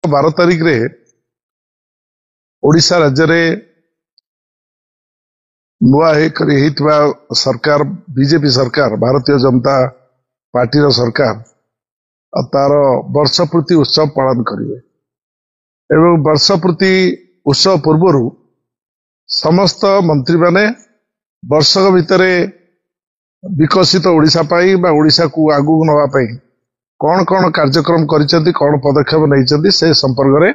12 तारिख रे ओडिशा राज्य रे नुआ सरकार बीजेपी सरकार भारतीय जनता पार्टी रो सरकार तार वर्षपूर्ति उत्सव पालन करिवे एवं वर्षपूर्ति उत्सव पूर्व समस्त मंत्री माने वर्षक भितर विकसित ओडिशा पाई बा ओडिशा को आगु नवा पाई कौन कौन कार्यक्रम करिसेंती कौन पदक्षेप नैचंती से संपर्क रे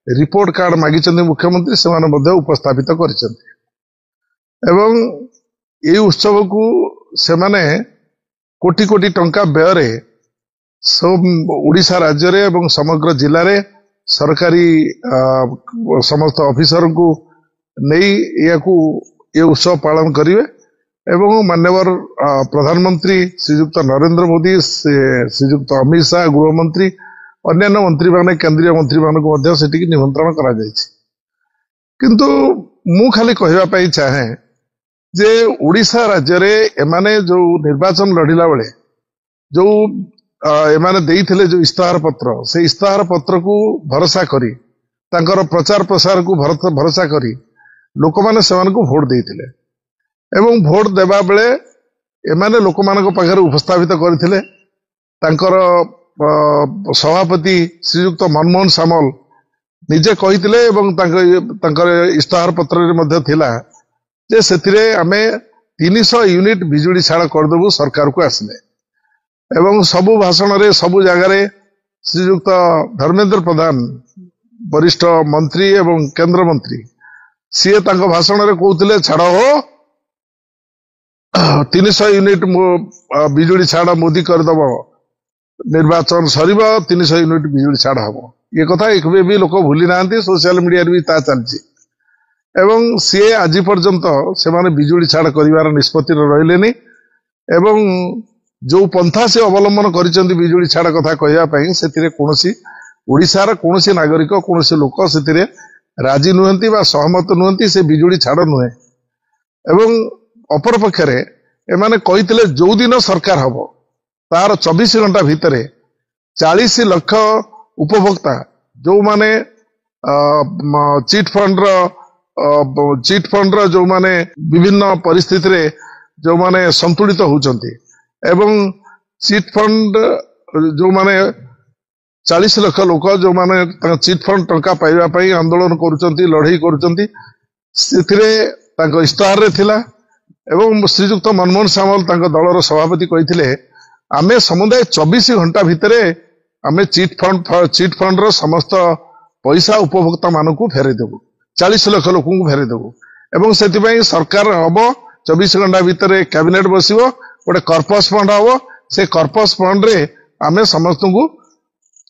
रिपोर्ट कार्ड मागिचंती मुख्यमंत्री से माने मध्ये उपस्थापित करिसेंती एवं ये उत्सव को से माने कोटी कोटी टंका व्यय रे सब ओडिशा राज्य रे एवं समग्र जिल्ला रे सरकारी समस्त ऑफिसर को नहीं ये उत्सव पालन करिवे एवं मान्यवर प्रधानमंत्री श्रीयुक्त नरेंद्र मोदी श्रीयुक्त अमित शाह गृहमंत्री अन्य मंत्री माने केंद्रीय मंत्री मानक मध्य सेटिक निमंत्रण करा जायछि किंतु मु खाली कहबा पई चाहे जे ओडिशा राज्य रे एमाने जो निर्वाचन लढिला बेले जो एमाने देइथिले जो इस्ताहार पत्र से इस्ताहार पत्र को भरोसा करी तांकर प्रचार प्रसार को भरोसा करी लोक माने सेमान को वोट देइथिले एवं वोट देबा बेले एमाने लोक मानक पाखरे उपस्थापित करथिले तांकर सभापति श्रीयुक्त मनमोहन सामल निजे कहिथिले एवं तांकर इस्ताहार पत्र रे मध्ये थिला जे सेथिरे आमे 300 यूनिट बिजुली छाड़ करदेबू सरकार को आसले एवं सबु भाषण रे सबु जगह रे श्रीयुक्त धर्मेंद्र प्रधान वरिष्ठ मंत्री एवं केंद्र मंत्री सीए तांको भाषण रे कहउतिले छाड़ हो 300 यूनिट बिजुली छाड़ मोदी करदब निर्वाचन सरीब 300 यूनिट बिजुली छाड़ हम ये कथा एक भी लोक भूली ना सोशल मीडिया भी ता चलछि एवं सीए आज पर्यंत से माने बिजुली छाड़ करिवार निष्पत्ति रहिलेनी एवं जो पंथा से अवलंबन करिसेंती बिजुली छाड़ कथा कहया पई सेतिरे कोनोसी ओडिसार कोनोसी नागरिक कोनोसी लोक सेतिरे राजी नुहंती बा सहमत नुहंती से बिजुली छाड़ नुहे एवं अपर पक्षरे एमाने कहितले जो दिन सरकार हबो तार 24 घंटा भितरे 40 लाख उपभोक्ता जो माने चिट फंड जो माने विभिन्न परिस्थिति रे जो माने संतुलित होचंती एवं चिट फंड जो माने 40 लाख लोक जो माने चिट फंड टंका पाइबा पई आंदोलन करूचंती लड़ाई करूचंती सेथिरे तांको इस्ताहार रे थिला एवं श्रीयुक्त मनमोहन सामल तांको दलर सभापति कहिथिले आमे समुदाय 24 घंटा भितरे आमे चिट फंड रो समस्त पैसा उपभोक्ता मानकू फेरे देबू 40 लाख लोक फेरे देबू एवं सेतिपई सरकार हबो 24 घंटा भितरे कैबिनेट बसिबो गोटे कर्पस फंड हबो से कर्पस फंड रे आमे समस्त को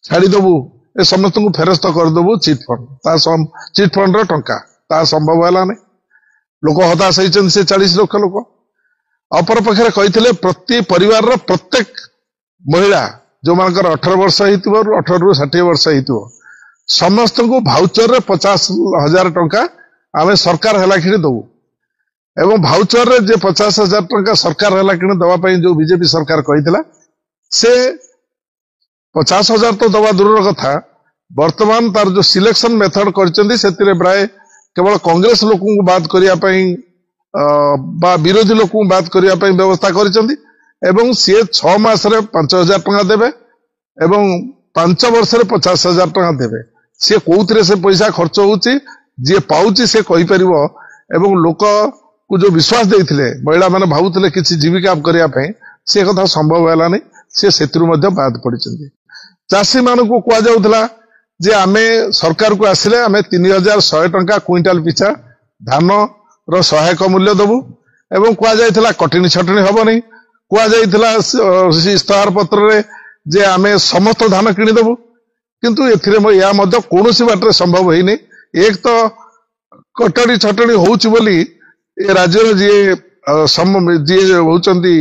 छाड़ी देबू ए समस्त को फेरस्त कर देबू चिट फंड रो टंका ता संभव हला नै लोक हताश होइछन से 40 लाख लोक अपर पक्षरे कहिथिले प्रति परिवार रो प्रत्येक महिला जो मानकर 18 वर्ष हेतिबो 18 रु 60 वर्ष हेतिबो समस्त को भाउचर रे 50,000 टंका आमे सरकार हला किने दउ एवं भाउचर रे जे 50,000 टंका सरकार हला किने दवा पई जो बीजेपी सरकार कहिथिला से 50,000 तो दवा दूर कथा वर्तमान तार जो सिलेक्शन मेथड करचंदी सेतिरे प्राय केवल कांग्रेस लोकन को बात करिया पई बा विरोधी लोक को बात करिया पई व्यवस्था करचंदी एवं से 6 मास रे 5,000 टंका देबे एवं 5 वर्ष रे 50,000 टंका देबे से कोउतरे से पैसा खर्च होउची जे पाउची से कहि परिबो एवं लोक को जो विश्वास देइथिले महिला माने भाउथिले किछि जीविका करिया पई से कथा संभव हला नै से सेतिरु मध्ये बात पडिचंदी चासी मानन को कुआ जाउथला जे आमे सरकार को आसिले आमे 3,100 टंका क्विंटाल पिछा धान रो सहायक मूल्य दबु एवं कुआ जाइथिला कटिनी छटनी हबो नै कुआ जाइथिला इस्ताहार पत्र रे जे आमे समस्त धान किनि दबु किंतु एथिरे या मध्ये कोनोसी बाटरे संभव होई नै एक तो कटनी छटनी होउची बोली ए राज्य जे होचंती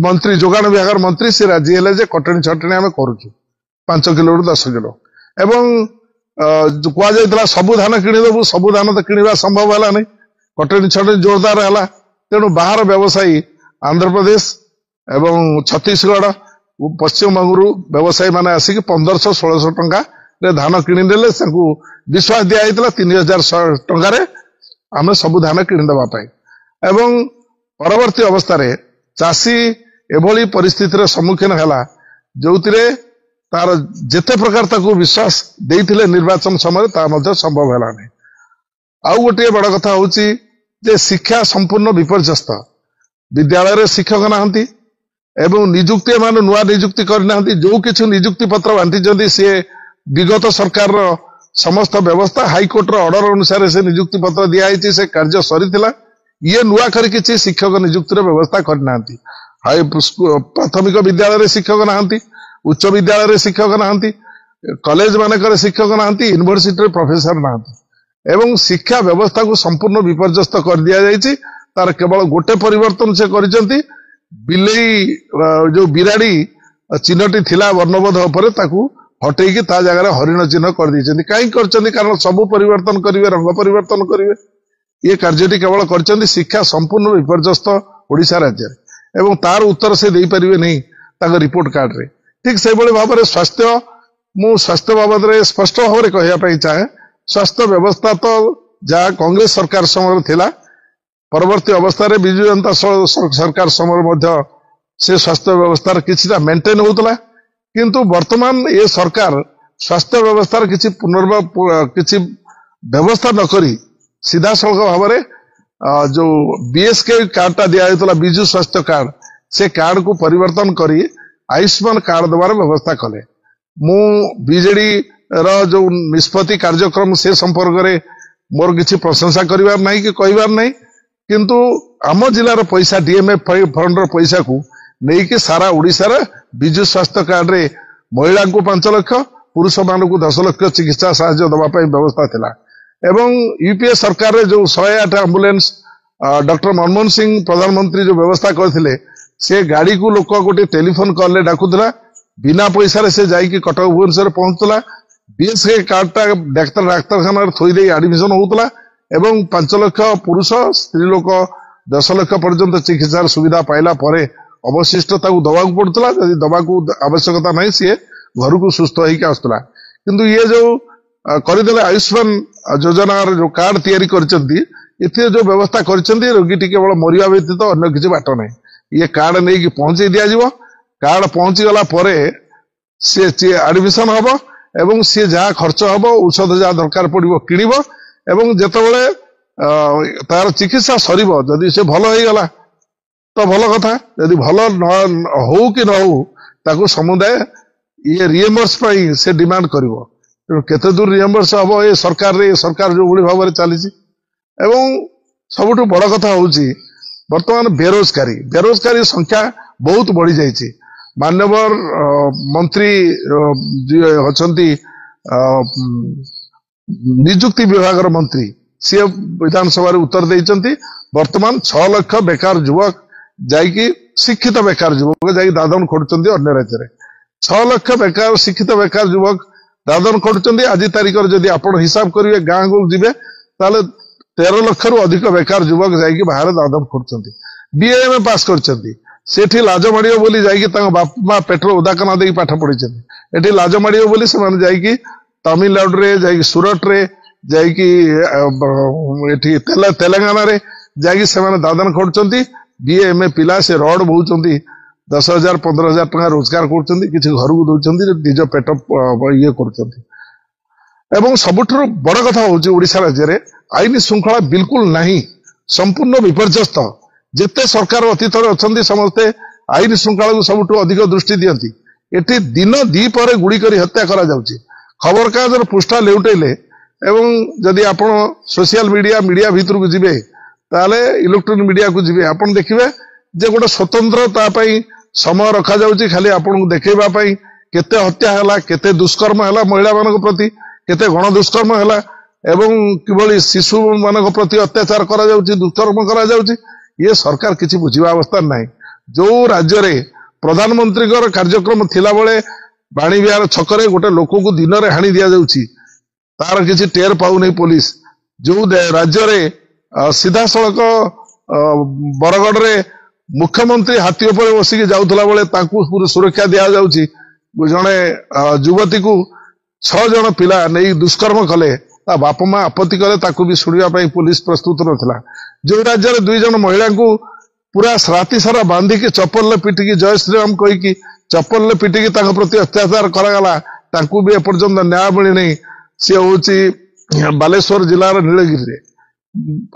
मंत्री जोगान विभाग मंत्री से राजी हेले जे कटनी छटनी आमे करूछु 5 किलो रु 10 किलो एवं कुआ जाइथिला सबु धान किनि दबु सबु धान तो किनिबा संभव हला नै कटनी छटनी जोरदार हला तेणु बाहर व्यवसायी आंध्र प्रदेश एवं छत्तीसगढ़ पश्चिम बंगरू व्यवसायी माने आसिक 1500-1600 टंका रे धान किणीदेले विश्वास दिया 3000 टंकार आम सब धान किणीदे एवं परवर्ती अवस्था चाषी एभली परिस्थितिर सम्मुखीन है जो तार जेते प्रकार ताकू विश्वास देइथिले निर्वाचन समय संभव है नहीं। आउ गोटे बड़ कथा होची जे शिक्षा संपूर्ण विपर्यस्त विद्यालय शिक्षक नाहंती एवं निजुक्ति मान नुआ निजुक्ति करना जो किछु निजुक्ति पत्र बांटी सी विगत सरकार समस्त व्यवस्था हाईकोर्ट ऑर्डर अनुसार से निजुक्ति पत्र दिखाई से कार्य सरीथिला ये नुआ कर किछि शिक्षक निजुक्ति व्यवस्था करना प्राथमिक विद्यालय शिक्षक नाहंती उच्च विद्यालय शिक्षक नाहंती कॉलेज मानकर शिक्षक नाहंती यूनिवर्सिटी प्रोफेसर नाहंती एवं शिक्षा व्यवस्था को संपूर्ण विपर्यस्त कर दिया जायछि। तार केवल गोटे परिवर्तन से करिसेंती बिलेई जो बिराड़ी चिन्हटी थिला वर्णबोध उपरे ताकू हटेकी ता जगह हरिण चिन्ह कर दी कहीं करछंती कारण सब परिवर्तन करिवे रंग परिवर्तन करिवे ये कार्यटी केवल करछंती शिक्षा संपूर्ण विपर्यस्त ओडिशा राज्य एवं तार उत्तर से दे परिवे नहीं ताक रिपोर्ट कार्ड रे ठीक से भाव में स्वास्थ्य मु स्वास्थ्य बाबद स्पष्ट भाव में कहवाई चाहे स्वास्थ्य व्यवस्था तो जहाँ कांग्रेस सरकार समय थिला परवर्ती अवस्था विजु जनता सरकार समय से स्वास्थ्य व्यवस्था किसी मेंटेन होता किंतु वर्तमान ये सरकार स्वास्थ्य व्यवस्था किसी किसी व्यवस्था नक सीधा सड़क भाव में जो बीएसके कार्डटा दिया विजु स्वास्थ्य कार्ड से कार्ड को परिवर्तन करी आयुष्मान कार्ड द्वारा व्यवस्था कले मु बीजेडी जो निष्पत्ति कार्यक्रम से संपर्क में मोर किसी प्रशंसा करिवार नहीं कि कहिवार नहीं किंतु आम जिलार पैसा डीएमएफ फंड पैसा को नहीं कि सारा ओडिशा रे विजु स्वास्थ्य कार्ड रे महिला को 5 लाख पुरुष मान को 10 लाख चिकित्सा साहाय्य दवा व्यवस्था थिला एवं यूपीए सरकार रे जो 108 एम्बुलेंस डॉक्टर मनमोहन सिंह प्रधानमंत्री जो व्यवस्था करथिले से गाड़ी को लोक गोटे टेलीफोन कॉल रे डाकुला बिना पैसा रे से जाइकी कटक भुवनेश्वर पहुंचला बीएसके कार्डटा डाक्तरखाना थोई दे एडमिशन होतला एवं 5 लाख पुरुष स्त्री लोक 10 लाख पर्यंत चिकित्सा सुविधा पाइला परे अवशिष्ट दवा पड़ता जदि दवा को आवश्यकता नहीं सी घर को सुस्थ होकर आसला किंतु ये जो करदेले आयुष्मान योजना जो कार्ड तैयारी करचंती इथे जो व्यवस्था करचंती रोगी केवल मरिया व्यतीत अन्य किसी बाट नहीं ये कार्ड नहीं कि पहुंचे दिया कार्ड पहुंची गला परे से एडमिशन हम एवं सी जहाँ खर्च हम औषध जहाँ दरकार पड़ो किणव एवं जितेबाला तार चिकित्सा सर जदि से भल हो गला तो भल कथा यदि भल हो कि न हो ताकू समुदाय ये रिएम्बर्स से डिमांड करिवो केते दूर रिएम्बर्स हम ये सरकार जो भाई भाव में चली एवं सबुठ बड़ कथा होची वर्तमान बेरोजगारी संख्या बहुत बढ़ी जाइए मान्यवर मंत्री अछंती निजुक्ति विभाग मंत्री सी विधानसभा उत्तर देइचंती वर्तमान 6 लाख बेकार युवक जाइकी शिक्षित बेकार युवक जाइकी दादन खोटुचंती अन्य राज्य 6 लाख बेकार शिक्षित बेकार युवक दादन खोटुचंती आज तारीख जदि आपण हिसाब करिवे गाँ को जिबे ताले 13 लाख रु अधिक बेकार युवक जाइकी बाहर दादन खोटुचंती बीएमए पास करचंती सेठी लाज माड़ियो बोली जाइकी तांग बाप मां पेट्रोल उदाकना देकी पाठ पढ़िचंती एठी लाज माड़ियो बोली से जाइकी तमिलनाडु रे जाइकी सूरत रे जाइकी एठी तेलंगाना रे जाइकी से दादन खोटुचंती बीएमए पिला से रड बोचंती 10,000 15,000 टका रोजगार करचंती किछि घर को दउचंती निज पेट ये करचंती एवं सबुठर बड़ कथा होची ओडिशा राज्य रे आईन श्रृंखला बिल्कुल नहीं संपूर्ण विपर्यस्त जेते सरकार अतीत अच्छा समस्ते आईन श्रृंखला को सबुठ अधिक दृष्टि दियंती एटी दिन दीपर गुड़ी करी हत्या करा जाउची खबर कागजर पृष्ठा लेउटेले एवं जदि आपण सोशल मीडिया भीतर को जिबे ताले इलेक्ट्रॉनिक मीडिया को जिबे आपण देखिबे जे गोटे स्वतंत्र तापाई समय रखा जाउची खाली आपण को देखैबा पई केते हत्या हला केते दुष्कर्म हला महिला मानक प्रति केते गण दुष्कर्म हला एवं किभली शिशु मानक प्रति अत्याचार करा जाउची दुष्कर्म करा जाउची ये सरकार किसी बुझा अवस्था नहीं जो राज्य रे प्रधानमंत्री कार्यक्रम थिला बेले बाणी विहार छकरे गोटे लोक को दिन में हाणी दि जाउची तार किसी टेर पाउ नहीं पुलिस जो राज्य रे सीधा सड़क बरगढ़ रे मुख्यमंत्री हाथी उपर बसिक जाउथला बेले तांकू सुरक्षा दिया जाउची जणे युवती को 6 जन पिला नहीं दुष्कर्म कले ता बापा माँ आपत्ति कले ताकू भी शुणा पुलिस प्रस्तुत नथिला। जो राज्य 2 जन महिला को पूरा राति सारा बांधिकी चप्पल पिटिकी जय श्रीराम कहीकि चप्पल पिटिकी प्रति अत्याचार करागला ताकू भी एपर्यंत न्याय मिली नहीं। सी हूँ बालेश्वर जिलार नीलगिरी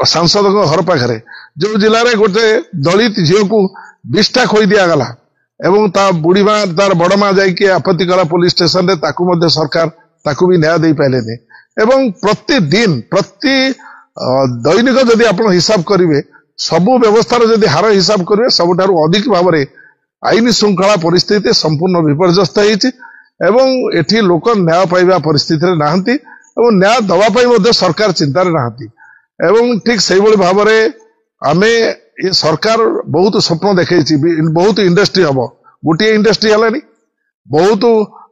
सांसद घर पाखे जो जिले में गोटे दलित झील को विष्ठा खोई दिगला एवं ता बुढ़ी माँ तार बड़ माँ जाकि आपत्ति कला पुलिस स्टेशन रे ताकू मध्य सरकार ताकू भी न्याय दे पाइले एवं प्रतिदिन प्रति दैनिक जदि आप हिसाब करेंगे सबू व्यवस्थार जदि हार हिसाब करेंगे सबुठारु अधिक भाव में आईन श्रृंखला परिस्थिति संपूर्ण विपर्यस्त एवं एठी लोक न्याय पाइबा परिस्थिति नहांती एवं न्याय दवाई सरकार चिंतार नहांती एवं ठीक से भाव में आमे ये सरकार बहुत स्वप्न देखी बहुत इंडस्ट्री हम गोटे इंडस्ट्री है बहुत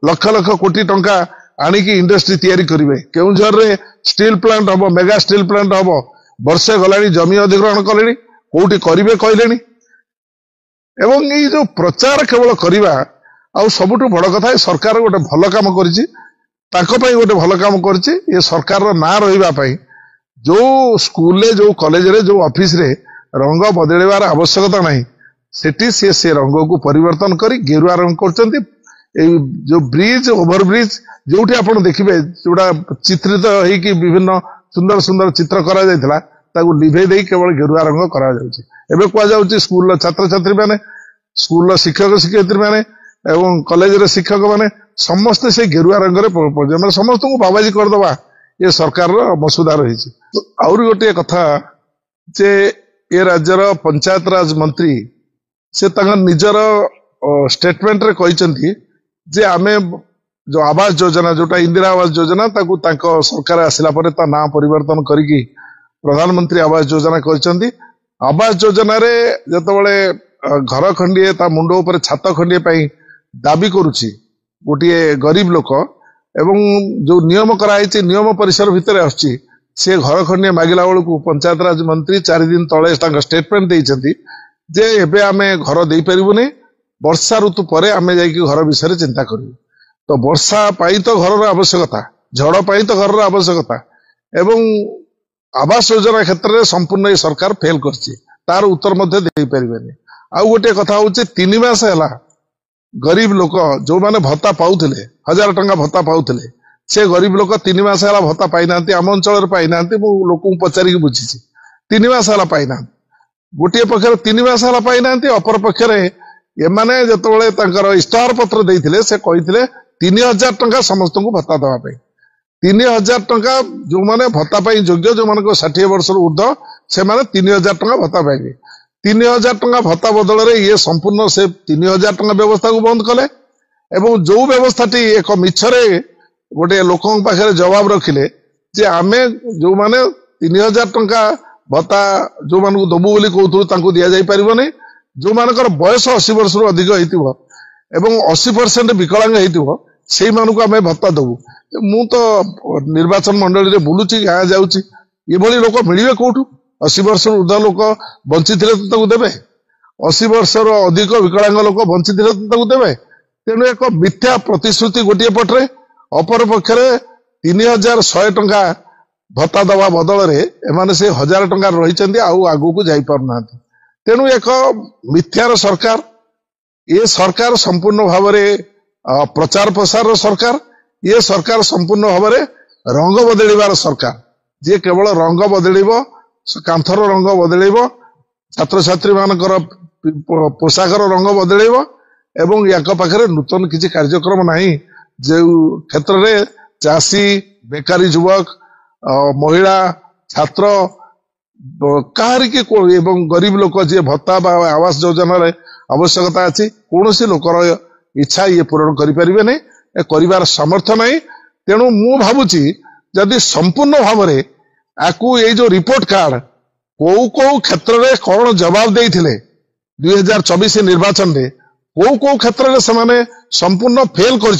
लक्ष लक्ष कोटी टंका आणिकी इंडस्ट्री तैयारी करेंगे केउझर रे स्टील प्लांट हम मेगा स्टील प्लांट हम वर्षे गला जमी अधिग्रहण कले कौटी करेंगे कहले एवं ये जो प्रचार केवल करवा आ सबुठ बड़ कथा सरकार गोटे भल काम कर गोटे भल काम कर सरकार ना रही जो स्कूल जो कॉलेज रे जो ऑफिस रे रंग बदलवार आवश्यकता नहीं सेठी से रंग को परिवर्तन करी गेरुआ रंग कर जो ब्रिज ओवर ब्रिज जो आप देखिए जोड़ा चित्रित होगी विभिन्न सुंदर सुंदर चित्र करा जायतिला ताकू लिभे दे केवल गेरुआ रंग करा जाउची एबे कुआ जाउची स्कूल छात्र छात्री माने स्कूल शिक्षक शिक्षयित्री माने एवं कॉलेज रे शिक्षक माने समस्त से गेरुआ रंग रे समस्त को बाबाजी करदवा ये सरकार मसुदा रही। आउरी गोटे कथा जे ये राज्यर पंचायत राज मंत्री से निजर स्टेटमेंट रे कहते जे आमे जो आवास योजना जोटा इंदिरा आवास योजना ताकू तांको सरकार आसिला परे ता नाम परिवर्तन करिकी प्रधानमंत्री आवास योजना कहते आवास योजना रे जतबळे घर खंडिए ता मुंडो ऊपर छात खंडिए पई दाबी करूची गोटे गरीब लोक एवं जो नियम कराई नियम परिसर भितर आछि से घर खंडिए मागिला बेलू पंचायत राज मंत्री 4 दिन तले स्टेटमेंट देइछंती जे एबे आमे घर देई परिबुनी वर्षा ऋतु परे आमे जाइकी घर विषय चिंता करू। तो वर्षा पाई तो घर आवश्यकता झड़ पाई तो घर आवश्यकता एवं आवास योजना क्षेत्र में संपूर्ण ये सरकार फेल करछि तार उत्तर मध्य दे परिबेनी। आ गोटे कथा होचे 3 मास हैला गरीब लोक जो माने भत्ता पाउथिले 1000 टंका भत्ता पाउथिले से गरीब लोक 3 मास हैला भत्ता पाई नांती आम अंचल पाई नांती मु लोक पचारि बुझीछि 3 मास हैला पाई ना गोटे पक्षर 3 मास हैला पाई नांती अपर पक्षरे एमाने जतबळे तांकर इस्तार पत्र देइथिले से कहिथिले 3000 टंका समस्त को भत्ता दवा पे 3000 टंका जो माने भत्ता पाई योग्य जो माने को 60 वर्ष ऊर्ध्व से माने 3000 टंका भत्ता पाइबे 3000 टंका भत्ता बदल रे ये संपूर्ण से 3000 टंका व्यवस्था को बंद कले एवं जो व्यवस्था टी एक मिछरे गोटे लोकों पाखे जवाब रखिले जे आमे जो माने 3000 टंका भत्ता जो मान को दबु बोली कहथु तांको दिया जाई परिबो नै जो मानकर बयस 80 वर्ष रु अधिक हेतिबो एवं 80% विकलांग हेतिबो से मानू आम भत्ता दबू मु तो निर्वाचन मंडली रे बुलूची गाँ जाऊँगी ये लोक मिले कौटू 80 वर्ष ऊर्ध्व लोक बंची तो देवे 80 वर्ष अधिक विकलांग लोक बंची तो देवे तेणु एक मिथ्या प्रतिश्रुति गोटे पटे अपर पक्षरे 3100 टंका भत्ता दवा बदल रे एमाने से 1000 टंका रही आगू को जाई पारना तेणु एक मिथ्यार सरकार ये सरकार संपूर्ण भाव में प्रचार प्रसार सरकार ये सरकार संपूर्ण भाव में रंग बदलवार सरकार जे केवल रंग बदल कांथर रंग बदल छात्र छात्री मानकर पोशाकर रंग बदल एवं या पाखे नूतन किसी कार्यक्रम नहीं जो क्षेत्र में चाषी बेकारी युवक महिला छात्र कहार की एवं गरीब लोक जी भत्ता आवास योजना आवश्यकता अच्छी कौन सी लोकर इच्छा ये पूरण करें नहीं कर सामर्थ्य नहीं तेणु मु भावुची जदि संपूर्ण भाव में आपको ये जो रिपोर्ट कार्ड कौ क्षेत्र में कौन जवाब देते 2024 निर्वाचन रे कौ क्षेत्र में से संपूर्ण फेल कर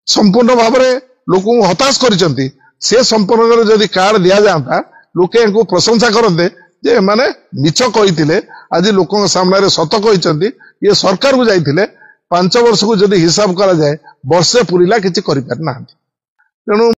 संपूर्ण भाव में लोक हताश कर संपूर्ण जदि कार्ड दि जाता लोके प्रशंसा करते जे माने मिछ कही आज लोक सामने सत कही ये सरकार को जाइए 5 ବର୍ଷକୁ ଯଦି ହିସାବ କରାଯାଏ ବର୍ଷେ ପୁରିଲା କିଛି କରିପାରି ନାହାନ୍ତି। ତେଣୁ